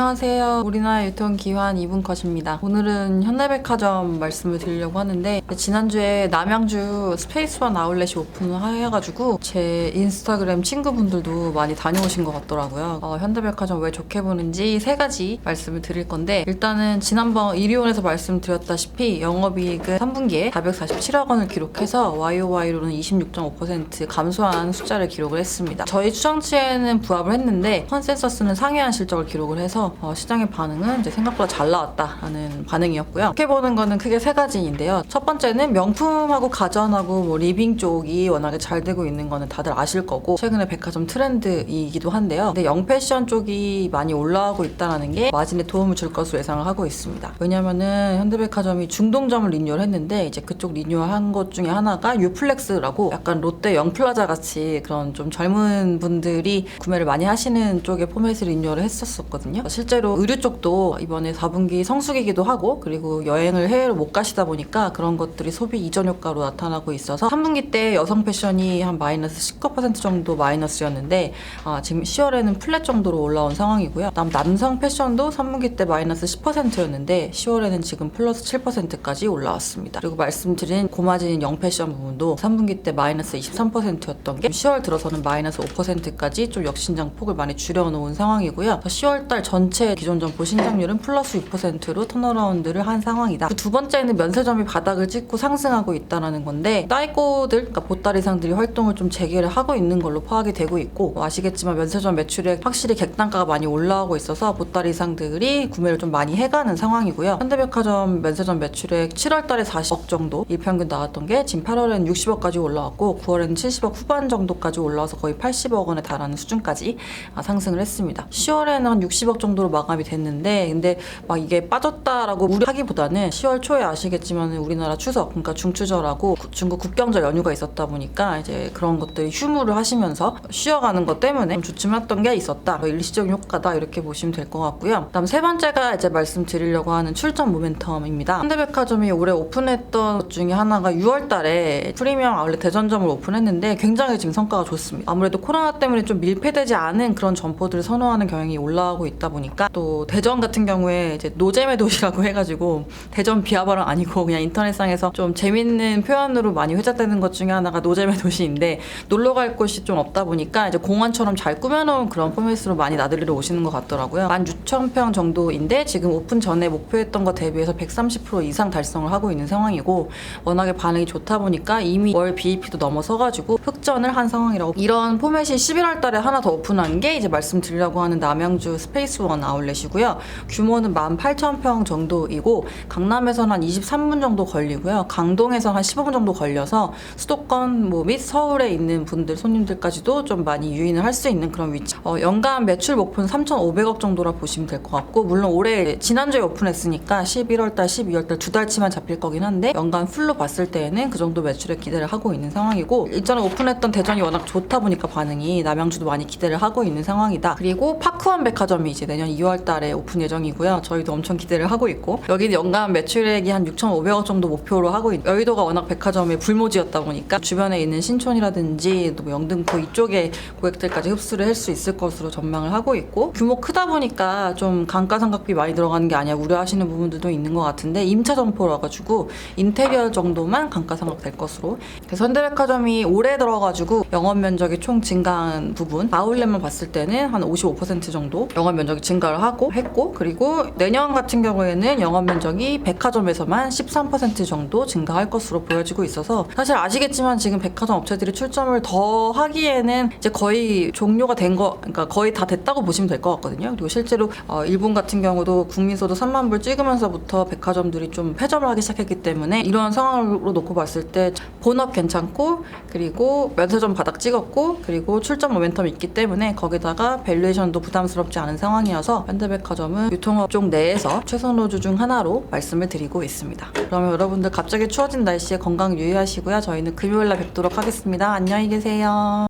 안녕하세요. 우리나라 유통기환 2분 컷입니다. 오늘은 현대백화점 말씀을 드리려고 하는데 지난주에 남양주 스페이스원 아울렛이 오픈을 해가지고 제 인스타그램 친구분들도 많이 다녀오신 것 같더라고요. 현대백화점 왜 좋게 보는지 세 가지 말씀을 드릴 건데, 일단은 지난번 이리온에서 말씀드렸다시피 영업이익은 3분기에 447억 원을 기록해서 YOY로는 26.5% 감소한 숫자를 기록을 했습니다. 저희 추정치에는 부합을 했는데 컨센서스는 상회한 실적을 기록을 해서 시장의 반응은 이제 생각보다 잘 나왔다라는 반응이었고요. 이렇게 보는 거는 크게 세 가지인데요. 첫 번째는 명품하고 가전하고 리빙 쪽이 워낙에 잘 되고 있는 거는 다들 아실 거고, 최근에 백화점 트렌드이기도 한데요. 근데 영패션 쪽이 많이 올라가고 있다는 게 마진에 도움을 줄 것으로 예상을 하고 있습니다. 왜냐면은 현대백화점이 중동점을 리뉴얼 했는데, 이제 그쪽 리뉴얼 한 것 중에 하나가 유플렉스라고 약간 롯데 영플라자 같이 그런 좀 젊은 분들이 구매를 많이 하시는 쪽의 포맷을 리뉴얼을 했었거든요. 실제로 의류 쪽도 이번에 4분기 성수기기도 하고, 그리고 여행을 해외로 못 가시다 보니까 그런 것들이 소비 이전 효과로 나타나고 있어서 3분기 때 여성 패션이 한 마이너스 19% 정도 마이너스였는데 지금 10월에는 플랫 정도로 올라온 상황이고요. 그다음 남성 패션도 3분기 때 마이너스 10%였는데 10월에는 지금 플러스 7%까지 올라왔습니다. 그리고 말씀드린 고마진 영패션 부분도 3분기 때 마이너스 23%였던 게 10월 들어서는 마이너스 5%까지 좀 역신장 폭을 많이 줄여놓은 상황이고요. 10월달 전체 기존 점포 신장률은 플러스 6%로 턴어라운드를 한 상황이다. 두 번째는 면세점이 바닥을 찍고 상승하고 있다는 건데, 따이꼬들, 그러니까 보따리상들이 활동을 좀 재개를 하고 있는 걸로 파악이 되고 있고, 아시겠지만 면세점 매출액 확실히 객단가가 많이 올라오고 있어서 보따리상들이 구매를 좀 많이 해가는 상황이고요. 현대백화점 면세점 매출액 7월달에 40억 정도 일평균 나왔던 게 지금 8월에는 60억까지 올라왔고 9월에는 70억 후반 정도까지 올라와서 거의 80억 원에 달하는 수준까지 상승을 했습니다. 10월에는 한 60억 정도로 마감이 됐는데, 근데 막 이게 빠졌다라고 우려하기보다는 10월 초에 아시겠지만 우리나라 추석, 그러니까 중추절하고 중국 국경절 연휴가 있었다 보니까 이제 그런 것들이 휴무를 하시면서 쉬어가는 것 때문에 좀 주춤했던 게 있었다. 일시적인 효과다, 이렇게 보시면 될 것 같고요. 그다음 세 번째가 이제 말씀드리려고 하는 출점 모멘텀입니다. 현대백화점이 올해 오픈했던 것 중에 하나가 6월달에 프리미엄 아울렛 대전점을 오픈했는데 굉장히 지금 성과가 좋습니다. 아무래도 코로나 때문에 좀 밀폐되지 않은 그런 점포들을 선호하는 경향이 올라오고 있다 보니까, 또 대전 같은 경우에 이제 노잼의 도시라고 해가지고, 대전 비하발언 아니고 그냥 인터넷상에서 좀 재밌는 표현으로 많이 회자되는 것 중에 하나가 노잼의 도시인데, 놀러 갈 곳이 좀 없다 보니까 이제 공원처럼 잘 꾸며놓은 그런 포맷으로 많이 나들이러 오시는 것 같더라고요. 16,000평 정도인데 지금 오픈 전에 목표했던 것 대비해서 130% 이상 달성을 하고 있는 상황이고, 워낙에 반응이 좋다 보니까 이미 월 BEP도 넘어서가지고 흑전을 한 상황이라고. 이런 포맷이 11월 달에 하나 더 오픈한 게 이제 말씀드리려고 하는 남양주 스페이스원 아울렛이고요. 규모는 18,000평 정도이고 강남에서는 한 23분 정도 걸리고요. 강동에서 한 15분 정도 걸려서 수도권 및 서울에 있는 분들, 손님들까지도 좀 많이 유인을 할 수 있는 그런 위치. 연간 매출 목표는 3,500억 정도라 보시면 될 것 같고, 물론 올해 지난주에 오픈했으니까 11월달, 12월달 두 달치만 잡힐 거긴 한데, 연간 풀로 봤을 때에는 그 정도 매출에 기대를 하고 있는 상황이고, 일전에 오픈했던 대전이 워낙 좋다 보니까 반응이 남양주도 많이 기대를 하고 있는 상황이다. 그리고 파크원 백화점이 이제 내년 2월 달에 오픈 예정이고요. 저희도 엄청 기대를 하고 있고, 여기는 연간 매출액이 한 6,500억 정도 목표로 하고 있고, 여의도가 워낙 백화점의 불모지였다 보니까 주변에 있는 신촌이라든지 또 영등포 이쪽에 고객들까지 흡수를 할 수 있을 것으로 전망을 하고 있고, 규모 크다 보니까 좀 감가상각비 많이 들어가는 게 아니야 우려하시는 부분들도 있는 것 같은데, 임차 점포라 가지고 인테리어 정도만 감가상각 될 것으로. 그래서 현대백화점이 올해 들어가지고 영업 면적이 총 증가한 부분, 아울렛만 봤을 때는 한 55% 정도 영업 면적이 증가를 했고, 그리고 내년 같은 경우에는 영업 면적이 백화점에서만 13% 정도 증가할 것으로 보여지고 있어서, 사실 아시겠지만 지금 백화점 업체들이 출점을 더 하기에는 이제 거의 종료가 된 거, 그러니까 거의 다 됐다고 보시면 될 것 같거든요. 그리고 실제로 일본 같은 경우도 국민소득 3만 불 찍으면서부터 백화점들이 좀 폐점을 하기 시작했기 때문에, 이런 상황으로 놓고 봤을 때 본업 괜찮고, 그리고 면세점 바닥 찍었고, 그리고 출점 모멘텀이 있기 때문에 거기다가 밸류에이션도 부담스럽지 않은 상황이어서 현대백화점은 유통업 쪽 내에서 최선호주 중 하나로 말씀을 드리고 있습니다. 그러면 여러분들 갑자기 추워진 날씨에 건강 유의하시고요. 저희는 금요일날 뵙도록 하겠습니다. 안녕히 계세요.